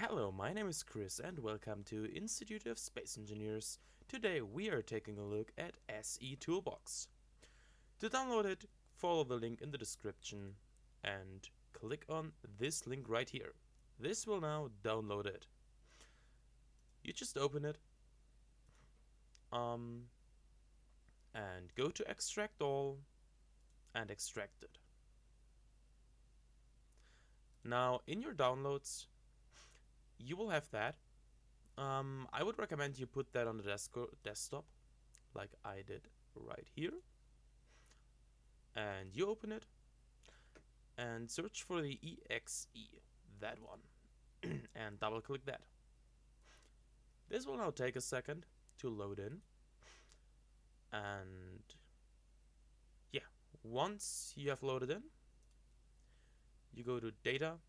Hello, my name is Chris and welcome to Institute of Space Engineers. Today we are taking a look at SE Toolbox. To download it, follow the link in the description and click on this link right here. This will now download it. You just open it and go to extract all and extract it. Now in your downloads you will have that. I would recommend you put that on the desktop like I did right here, and you open it and search for the EXE, that one, and double click that. This will now take a second to load in, and yeah, once you have loaded in, you go to data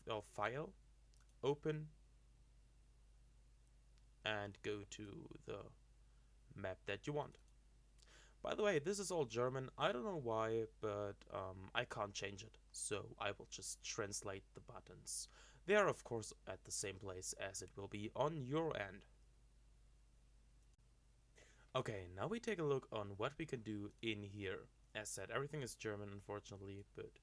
of file, open, and go to the map that you want. By the way, this is all German. I don't know why, but I can't change it, so I will just translate the buttons. They are of course at the same place as it will be on your end. Okay, now we take a look on what we can do in here. As said, everything is German unfortunately, but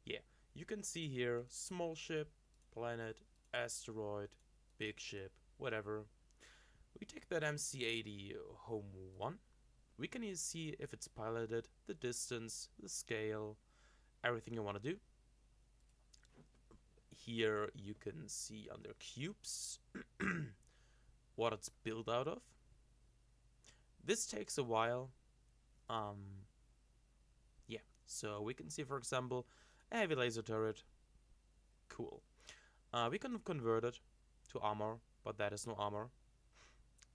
yeah, you can see here small ship, planet, asteroid, big ship, whatever. We take that MC80 home 1. We can see if it's piloted, the distance, the scale, everything you want to do. Here you can see under cubes what it's built out of. This takes a while. Yeah, so we can see, for example, a heavy laser turret. Cool. We can convert it to armor, but that is no armor.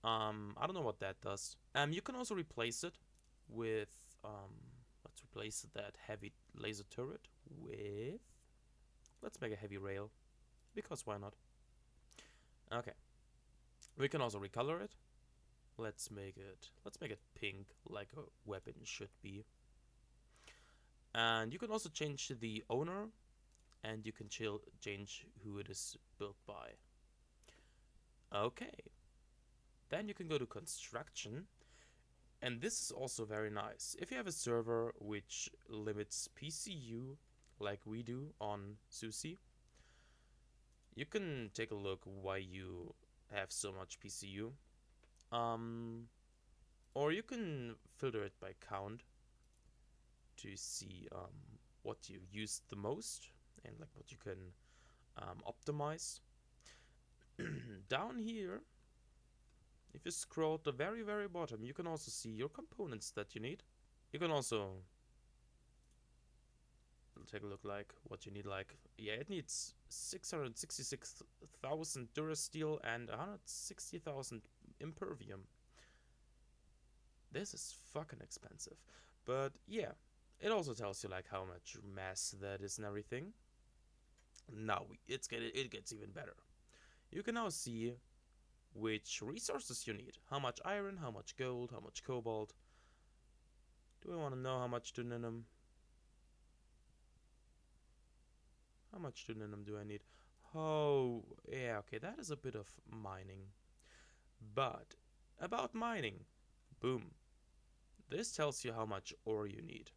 I don't know what that does. You can also replace it with, let's replace that heavy laser turret with, let's make a heavy rail, because why not? Okay. We can also recolor it. Let's make it pink, like a weapon should be. And you can also change the owner, and you can change who it is built by. Okay. Then you can go to construction, and this is also very nice. If you have a server which limits PCU like we do on SWSE, you can take a look why you have so much PCU. Or you can filter it by count to see what you use the most and like what you can optimize. Down here, if you scroll to the very bottom, you can also see your components that you need. You can also take a look like what you need. Like, yeah, it needs 666,000 Durasteel and 160,000 Impervium. This is fucking expensive. But yeah, it also tells you like how much mass that is and everything. Now it gets even better. You can now see which resources you need. How much iron, how much gold, how much cobalt. Do I want to know how much duninium? How much duninium do I need? Oh, yeah, okay, that is a bit of mining. But about mining, boom. This tells you how much ore you need.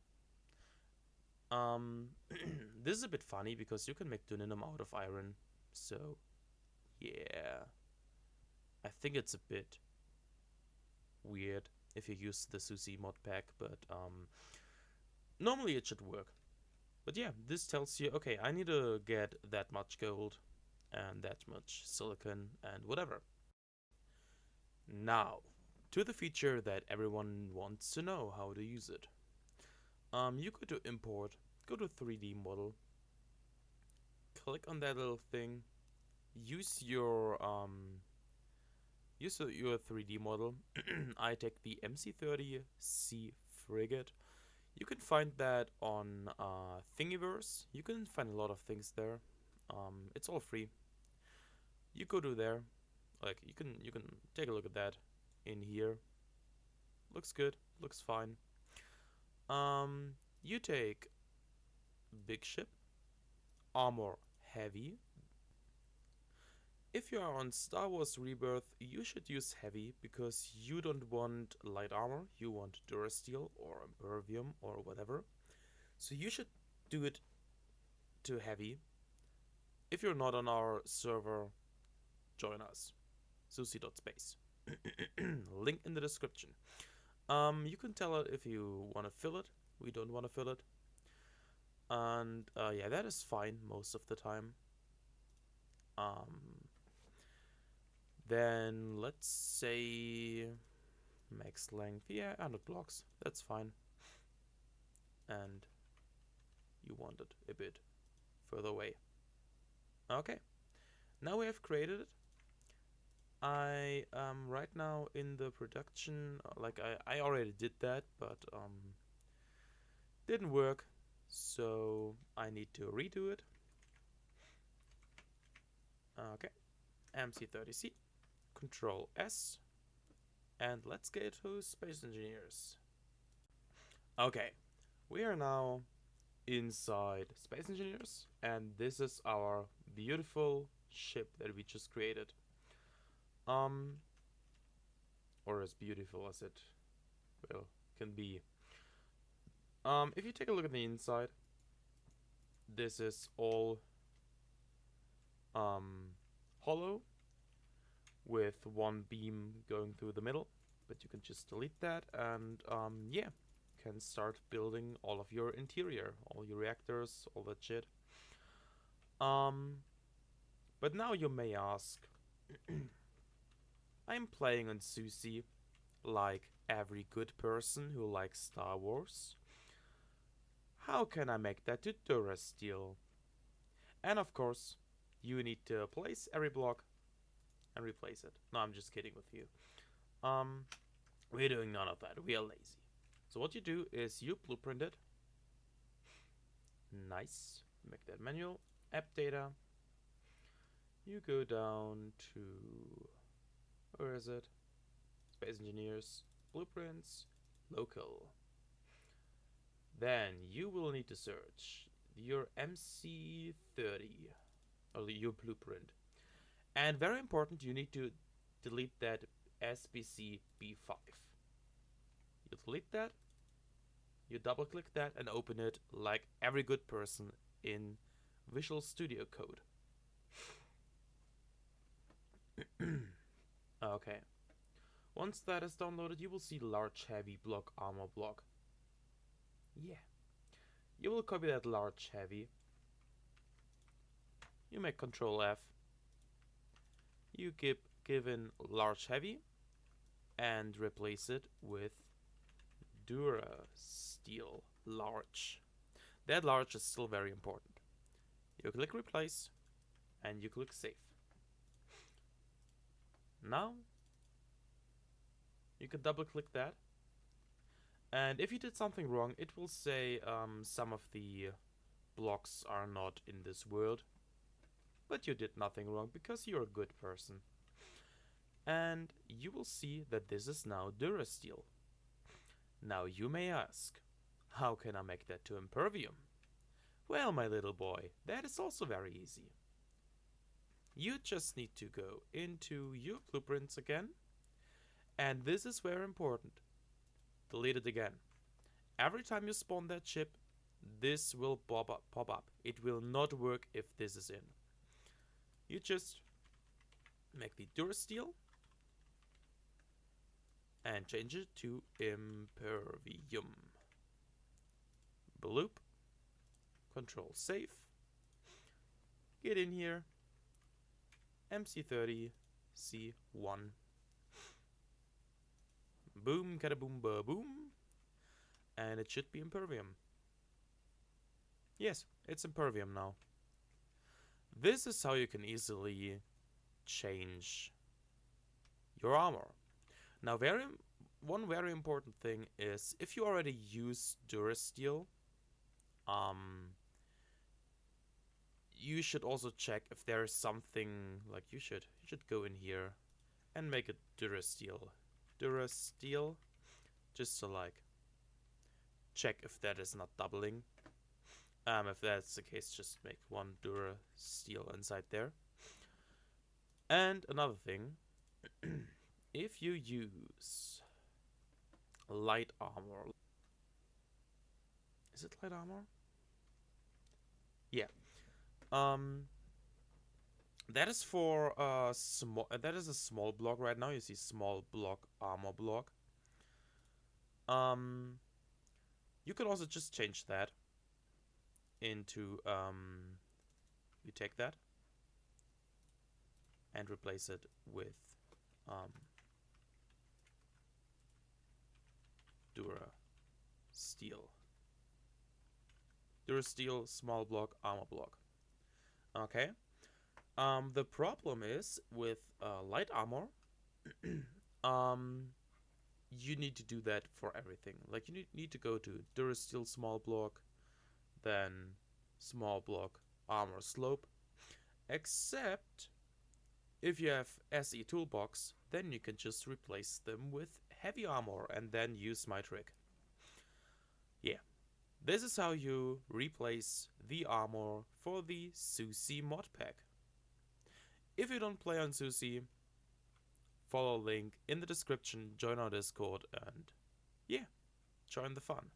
This is a bit funny because you can make duninium out of iron. So, yeah. I think it's a bit weird if you use the SWSE Modpack, but normally it should work. But yeah, this tells you, okay, I need to get that much gold and that much silicon and whatever. Now, to the feature that everyone wants to know how to use it. You go to import, go to 3D model, click on that little thing, use your 3D model. I take the MC30C frigate. You can find that on Thingiverse. You can find a lot of things there. It's all free. You go to there, like you can take a look at that in here. Looks good, looks fine. You take big ship, armor heavy, If you are on Star Wars Rebirth, you should use heavy because you don't want light armor, you want Durasteel or Impervium or whatever. So you should do it to heavy. If you're not on our server, join us. SWSE.space. Link in the description. You can tell it if you want to fill it. We don't want to fill it. And yeah, that is fine most of the time. Then let's say max length. Yeah, 100 blocks. That's fine. And you want it a bit further away. Okay. Now we have created it. I am right now in the production, like I already did that, but didn't work, so I need to redo it. Okay, MC30C, Control S, and let's get to Space Engineers. Okay, we are now inside Space Engineers, and this is our beautiful ship that we just created. Or as beautiful as it, well, can be. If you take a look at the inside, this is all hollow with one beam going through the middle, but you can just delete that and yeah, can start building all of your interior, all your reactors, all that shit. But now you may ask, I'm playing on SWSE like every good person who likes Star Wars. How can I make that to Durasteel? And of course, you need to place every block and replace it. No, I'm just kidding with you. We're doing none of that. We are lazy. So what you do is you blueprint it. Nice. Make that manual. App data. You go down to, where is it? Space Engineers, Blueprints, Local. Then you will need to search your MC30, or your blueprint. And very important, you need to delete that SBC B5. You delete that, you double click that and open it like every good person in Visual Studio Code. Okay. Once that is downloaded, you will see large heavy block armor block. Yeah. You will copy that large heavy. You make Control F. You give in large heavy and replace it with Durasteel large. That large is still very important. You click replace and you click save. Now you can double click that, and if you did something wrong, it will say some of the blocks are not in this world, but you did nothing wrong because you're a good person. And you will see that this is now Durasteel. Now you may ask, how can I make that to Impervium? Well, my little boy, that is also very easy. You just need to go into your blueprints again, and this is very important. Delete it again. Every time you spawn that ship, this will pop up. It will not work if this is in. You just make the Durasteel and change it to Impervium. Bloop. Control save. Get in here. MC30 C1. Boom, kada-boom, ba-boom. And it should be Impervium. Yes, it's Impervium now. This is how you can easily change your armor. Now, one very important thing is if you already use Durasteel, you should also check if there is something like you should go in here and make it Durasteel, just to like check if that is not doubling. If that's the case, just make one Durasteel inside there. And another thing, if you use light armor, is it light armor? Yeah. That is for small. That is a small block right now. You see small block armor block. You could also just change that into you take that and replace it with Dura Steel. Dura Steel small block armor block. Okay. The problem is with light armor. You need to do that for everything. Like you need to go to Dura Steel small block, then small block armor slope. Except if you have SE Toolbox, then you can just replace them with heavy armor and then use my trick. Yeah, this is how you replace the armor for the SWSE Modpack. If you don't play on SWSE, follow the link in the description, join our Discord, and yeah, join the fun.